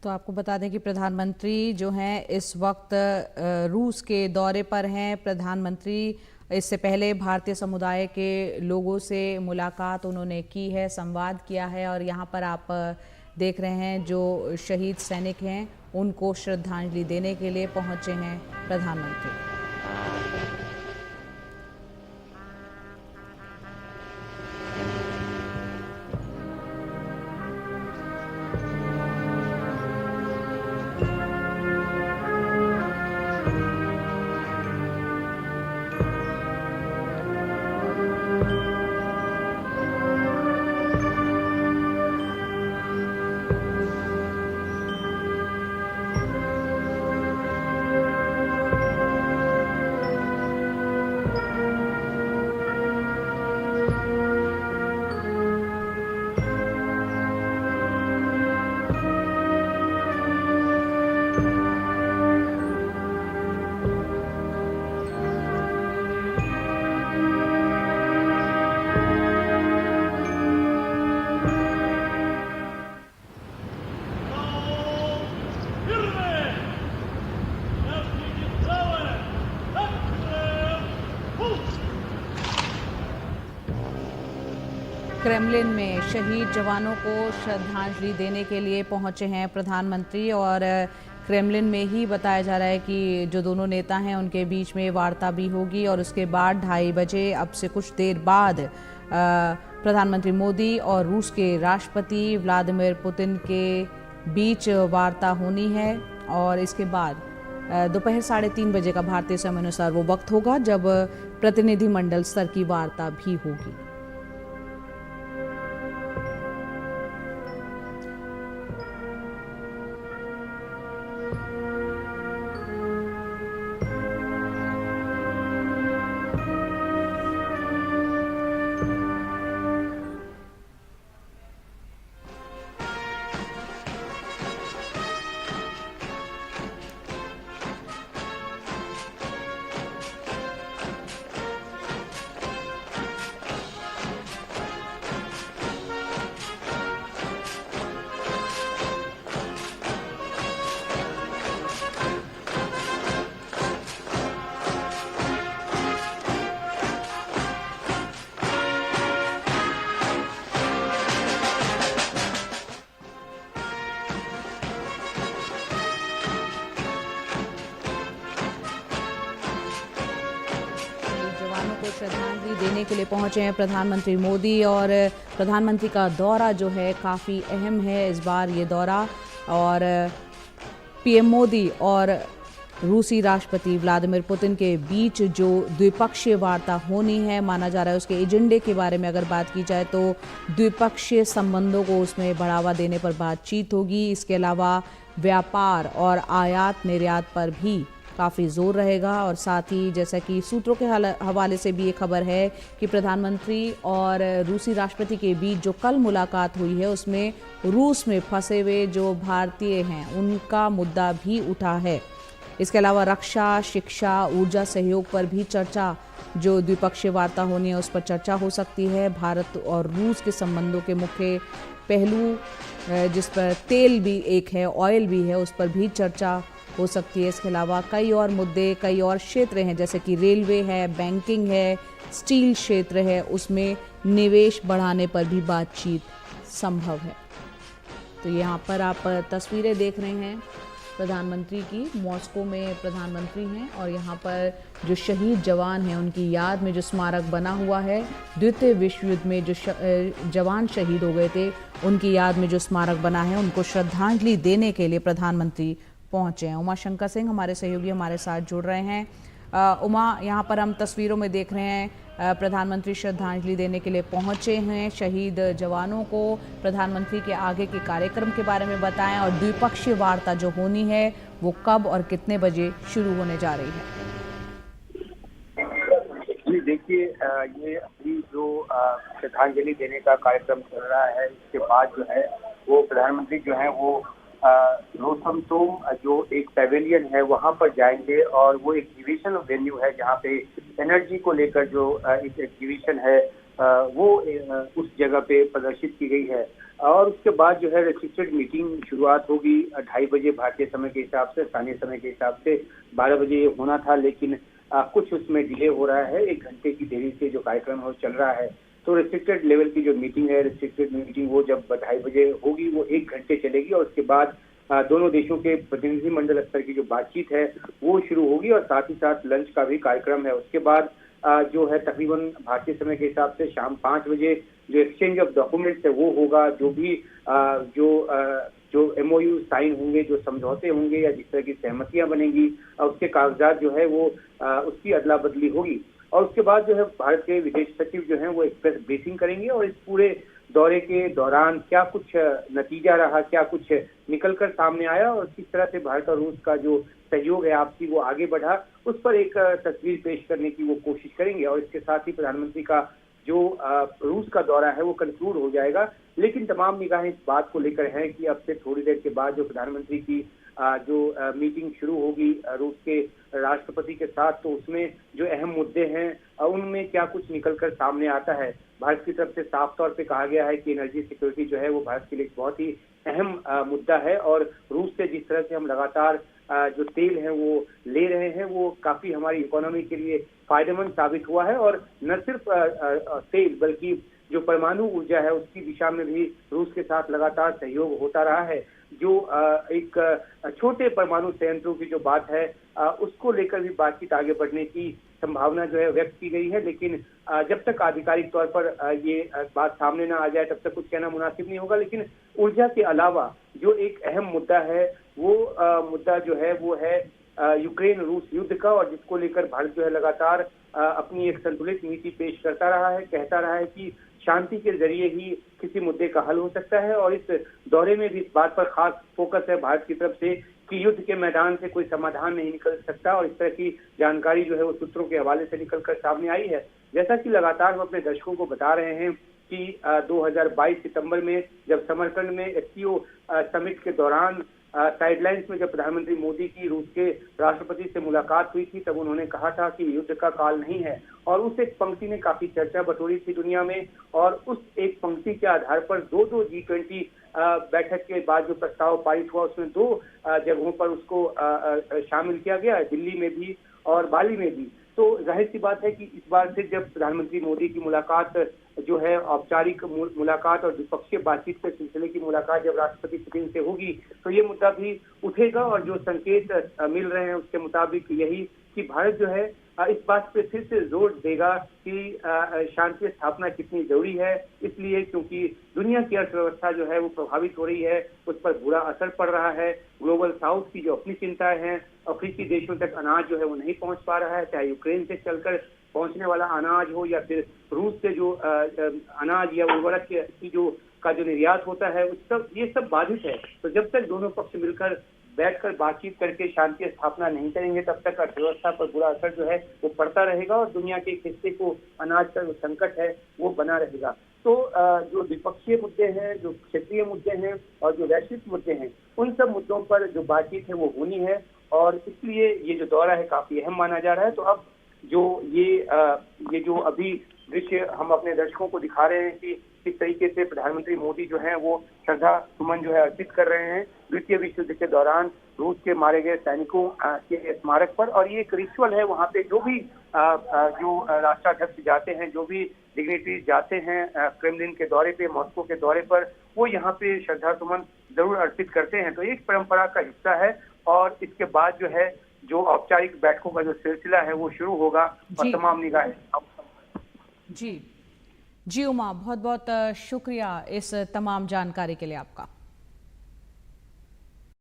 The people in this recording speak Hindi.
तो आपको बता दें कि प्रधानमंत्री जो हैं इस वक्त रूस के दौरे पर हैं। प्रधानमंत्री इससे पहले भारतीय समुदाय के लोगों से मुलाकात उन्होंने की है, संवाद किया है और यहाँ पर आप देख रहे हैं जो शहीद सैनिक हैं उनको श्रद्धांजलि देने के लिए पहुंचे हैं प्रधानमंत्री। क्रेमलिन में शहीद जवानों को श्रद्धांजलि देने के लिए पहुंचे हैं प्रधानमंत्री और क्रेमलिन में ही बताया जा रहा है कि जो दोनों नेता हैं उनके बीच में वार्ता भी होगी और उसके बाद 2:30 बजे अब से कुछ देर बाद प्रधानमंत्री मोदी और रूस के राष्ट्रपति व्लादिमीर पुतिन के बीच वार्ता होनी है और इसके बाद दोपहर 3:30 बजे का भारतीय समय अनुसार वो वक्त होगा जब प्रतिनिधिमंडल स्तर की वार्ता भी होगी। जवानों को श्रद्धांजलि देने के लिए पहुंचे हैं प्रधानमंत्री मोदी और प्रधानमंत्री का दौरा जो है काफ़ी अहम है इस बार ये दौरा और पीएम मोदी और रूसी राष्ट्रपति व्लादिमीर पुतिन के बीच जो द्विपक्षीय वार्ता होनी है माना जा रहा है उसके एजेंडे के बारे में अगर बात की जाए तो द्विपक्षीय संबंधों को उसमें बढ़ावा देने पर बातचीत होगी। इसके अलावा व्यापार और आयात निर्यात पर भी काफ़ी जोर रहेगा और साथ ही जैसा कि सूत्रों के हवाले से भी ये खबर है कि प्रधानमंत्री और रूसी राष्ट्रपति के बीच जो कल मुलाकात हुई है उसमें रूस में फंसे हुए जो भारतीय हैं उनका मुद्दा भी उठा है। इसके अलावा रक्षा, शिक्षा, ऊर्जा सहयोग पर भी चर्चा जो द्विपक्षीय वार्ता होनी है उस पर चर्चा हो सकती है। भारत और रूस के संबंधों के मुख्य पहलू जिस पर तेल भी एक है, ऑयल भी है, उस पर भी चर्चा हो सकती है। इसके अलावा कई और मुद्दे, कई और क्षेत्र हैं जैसे कि रेलवे है, बैंकिंग है, स्टील क्षेत्र है, उसमें निवेश बढ़ाने पर भी बातचीत संभव है। तो यहाँ पर आप तस्वीरें देख रहे हैं प्रधानमंत्री की, मॉस्को में प्रधानमंत्री हैं और यहाँ पर जो शहीद जवान हैं उनकी याद में जो स्मारक बना हुआ है, द्वितीय विश्व युद्ध में जो जवान शहीद हो गए थे उनकी याद में जो स्मारक बना है उनको श्रद्धांजलि देने के लिए प्रधानमंत्री पहुंचे हैं। उमा शंकर सिंह हमारे सहयोगी हमारे साथ जुड़ रहे हैं। उमा, यहाँ पर हम तस्वीरों में देख रहे हैं प्रधानमंत्री श्रद्धांजलि देने के लिए पहुंचे हैं शहीद जवानों को। प्रधानमंत्री के आगे के कार्यक्रम के बारे में बताएं और द्विपक्षीय वार्ता जो होनी है वो कब और कितने बजे शुरू होने जा रही है। जी देखिए, ये अभी जो श्रद्धांजलि देने का कार्यक्रम चल रहा है इसके बाद जो है वो प्रधानमंत्री जो है वो रोसमतोम जो एक पेवेलियन है वहां पर जाएंगे और वो एग्जीबिशन वेन्यू है जहां पे एनर्जी को लेकर जो एक एग्जीबिशन है वो उस जगह पे प्रदर्शित की गई है। और उसके बाद जो है रेस्ट्रिक्टेड मीटिंग शुरुआत होगी 2:30 बजे भारतीय समय के हिसाब से, स्थानीय समय के हिसाब से 12 बजे ये होना था, लेकिन कुछ उसमें डिले हो रहा है। 1 घंटे की देरी से जो कार्यक्रम है वो चल रहा है। तो रेस्ट्रिक्टेड लेवल की जो मीटिंग है, रेस्ट्रिक्टेड मीटिंग वो जब 2:30 बजे होगी वो 1 घंटे चलेगी और उसके बाद दोनों देशों के प्रतिनिधिमंडल स्तर की जो बातचीत है वो शुरू होगी और साथ ही साथ लंच का भी कार्यक्रम है। उसके बाद जो है तकरीबन भारतीय समय के हिसाब से शाम 5 बजे जो एक्सचेंज ऑफ डॉक्यूमेंट्स है वो होगा। जो भी जो एमओयू साइन होंगे, जो समझौते होंगे या जिस तरह की सहमतियां बनेंगी उसके कागजात जो है वो उसकी अदला बदली होगी। और उसके बाद जो है भारत के विदेश सचिव जो है वो एक प्रेस ब्रीफिंग करेंगे और इस पूरे दौरे के दौरान क्या कुछ नतीजा रहा, क्या कुछ निकलकर सामने आया और किस तरह से भारत और रूस का जो सहयोग है आपसी वो आगे बढ़ा, उस पर एक तस्वीर पेश करने की वो कोशिश करेंगे। और इसके साथ ही प्रधानमंत्री का जो रूस का दौरा है वो कंक्लूड हो जाएगा। लेकिन तमाम निगाहें इस बात को लेकर हैं कि अब से थोड़ी देर के बाद जो प्रधानमंत्री की जो मीटिंग शुरू होगी रूस के राष्ट्रपति के साथ, तो उसमें जो अहम मुद्दे हैं उनमें क्या कुछ निकलकर सामने आता है। भारत की तरफ से साफ तौर पे कहा गया है कि एनर्जी सिक्योरिटी जो है वो भारत के लिए बहुत ही अहम मुद्दा है और रूस से जिस तरह से हम लगातार जो तेल है वो ले रहे हैं वो काफी हमारी इकोनॉमी के लिए फायदेमंद साबित हुआ है। और न सिर्फ तेल बल्कि जो परमाणु ऊर्जा है उसकी दिशा में भी रूस के साथ लगातार सहयोग होता रहा है। जो एक छोटे परमाणु संयंत्रों की जो बात है उसको लेकर भी बातचीत आगे बढ़ने की संभावना जो है व्यक्त की गई है। लेकिन जब तक आधिकारिक तौर पर ये बात सामने ना आ जाए तब तक कुछ कहना मुनासिब नहीं होगा। लेकिन ऊर्जा के अलावा जो एक अहम मुद्दा है वो मुद्दा जो है वो है यूक्रेन रूस युद्ध का, और जिसको लेकर भारत जो है लगातार अपनी एक संतुलित नीति पेश करता रहा है, कहता रहा है कि शांति के जरिए ही किसी मुद्दे का हल हो सकता है। और इस दौरे में भी इस बात पर खास फोकस है भारत की तरफ से कि युद्ध के मैदान से कोई समाधान नहीं निकल सकता, और इस तरह की जानकारी जो है वो सूत्रों के हवाले से निकलकर सामने आई है। जैसा कि लगातार हम अपने दर्शकों को बता रहे हैं कि 2022 सितंबर में जब समरकंद में एससीओ समिट के दौरान साइडलाइंस में जब प्रधानमंत्री मोदी की रूस के राष्ट्रपति से मुलाकात हुई थी तब उन्होंने कहा था कि युद्ध का काल नहीं है, और उस एक पंक्ति ने काफी चर्चा बटोरी थी दुनिया में। और उस एक पंक्ति के आधार पर दो G20 बैठक के बाद जो प्रस्ताव पारित हुआ उसमें 2 जगहों पर उसको शामिल किया गया है, दिल्ली में भी और बाली में भी। तो जाहिर सी बात है कि इस बार से जब प्रधानमंत्री मोदी की मुलाकात जो है औपचारिक मुलाकात और द्विपक्षीय बातचीत के सिलसिले की मुलाकात जब राष्ट्रपति पुतिन से होगी तो ये मुद्दा भी उठेगा। और जो संकेत मिल रहे हैं उसके मुताबिक यही कि भारत जो है इस बात पे फिर से जोर देगा कि शांति स्थापना कितनी जरूरी है, इसलिए क्योंकि दुनिया की अर्थव्यवस्था जो है वो प्रभावित हो रही है, उस पर बुरा असर पड़ रहा है। ग्लोबल साउथ की जो अपनी चिंताएं हैं, अफ्रीकी देशों तक अनाज जो है वो नहीं पहुंच पा रहा है, चाहे यूक्रेन से चलकर पहुंचने वाला अनाज हो या फिर रूस से जो अनाज या उर्वरक की जो निर्यात होता है ये सब बाधित है। तो जब तक दोनों पक्ष मिलकर बैठकर बातचीत करके शांति स्थापना नहीं करेंगे तब तक अर्थव्यवस्था पर बुरा असर जो है वो पड़ता रहेगा और दुनिया के एक हिस्से को अनाज का जो संकट है वो बना रहेगा। तो जो द्विपक्षीय मुद्दे हैं, जो क्षेत्रीय मुद्दे हैं और जो वैश्विक मुद्दे हैं, उन सब मुद्दों पर जो बातचीत है वो होनी है, और इसलिए ये जो दौरा है काफी अहम माना जा रहा है। तो अब जो ये जो अभी दृश्य हम अपने दर्शकों को दिखा रहे हैं कि किस तरीके से प्रधानमंत्री मोदी जो है वो श्रद्धा सुमन जो है अर्पित कर रहे हैं द्वितीय विश्व युद्ध के दौरान रूस के मारे गए सैनिकों के स्मारक पर। और ये एक रिचुअल है, वहाँ पे जो भी जो राष्ट्राध्यक्ष जाते हैं, जो भी डिग्निटरीज जाते हैं क्रेमलिन के दौरे पे, मॉस्को के दौरे पर, वो यहाँ पे श्रद्धा सुमन जरूर अर्पित करते हैं। तो एक परंपरा का हिस्सा है और इसके बाद जो है जो औपचारिक बैठकों का जो सिलसिला है वो शुरू होगा और तमाम निगाहें। जी उमा, बहुत बहुत शुक्रिया इस तमाम जानकारी के लिए आपका।